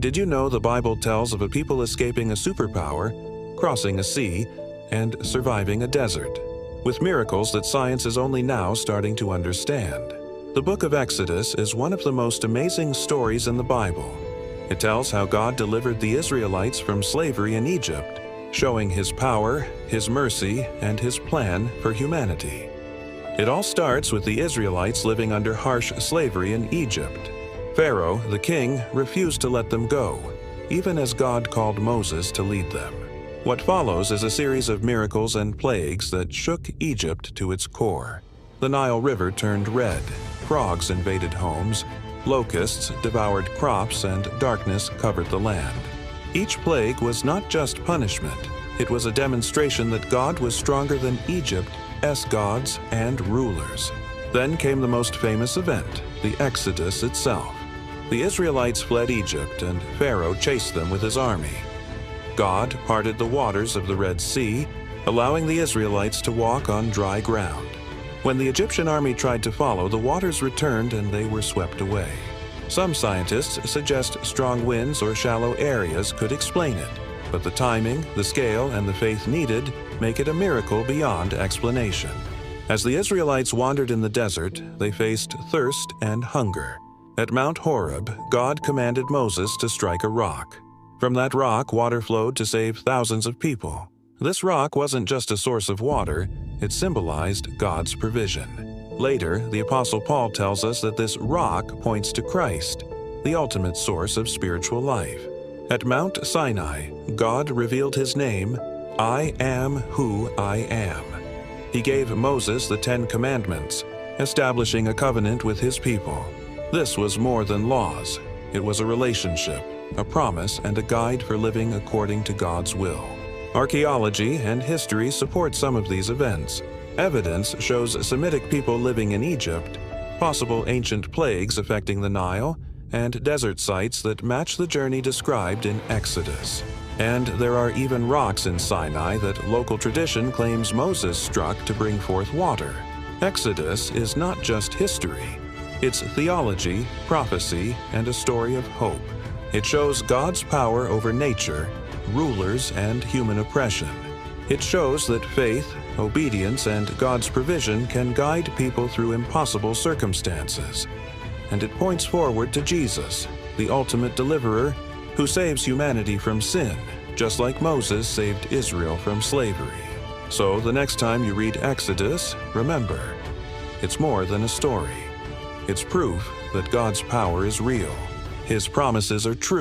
Did you know the Bible tells of a people escaping a superpower, crossing a sea, and surviving a desert, with miracles that science is only now starting to understand? The book of Exodus is one of the most amazing stories in the Bible. It tells how God delivered the Israelites from slavery in Egypt, showing His power, His mercy, and His plan for humanity. It all starts with the Israelites living under harsh slavery in Egypt. Pharaoh, the king, refused to let them go, even as God called Moses to lead them. What follows is a series of miracles and plagues that shook Egypt to its core. The Nile River turned red, frogs invaded homes, locusts devoured crops, and darkness covered the land. Each plague was not just punishment, it was a demonstration that God was stronger than Egypt's gods and rulers. Then came the most famous event, the Exodus itself. The Israelites fled Egypt, and Pharaoh chased them with his army. God parted the waters of the Red Sea, allowing the Israelites to walk on dry ground. When the Egyptian army tried to follow, the waters returned and they were swept away. Some scientists suggest strong winds or shallow areas could explain it, but the timing, the scale, and the faith needed make it a miracle beyond explanation. As the Israelites wandered in the desert, they faced thirst and hunger. At Mount Horeb, God commanded Moses to strike a rock. From that rock, water flowed to save thousands of people. This rock wasn't just a source of water, it symbolized God's provision. Later, the Apostle Paul tells us that this rock points to Christ, the ultimate source of spiritual life. At Mount Sinai, God revealed His name, I am who I am. He gave Moses the 10 Commandments, establishing a covenant with His people. This was more than laws. It was a relationship, a promise, and a guide for living according to God's will. Archaeology and history support some of these events. Evidence shows Semitic people living in Egypt, possible ancient plagues affecting the Nile, and desert sites that match the journey described in Exodus. And there are even rocks in Sinai that local tradition claims Moses struck to bring forth water. Exodus is not just history. It's theology, prophecy, and a story of hope. It shows God's power over nature, rulers, and human oppression. It shows that faith, obedience, and God's provision can guide people through impossible circumstances. And it points forward to Jesus, the ultimate deliverer, who saves humanity from sin, just like Moses saved Israel from slavery. So the next time you read Exodus, remember, it's more than a story. It's proof that God's power is real. His promises are true.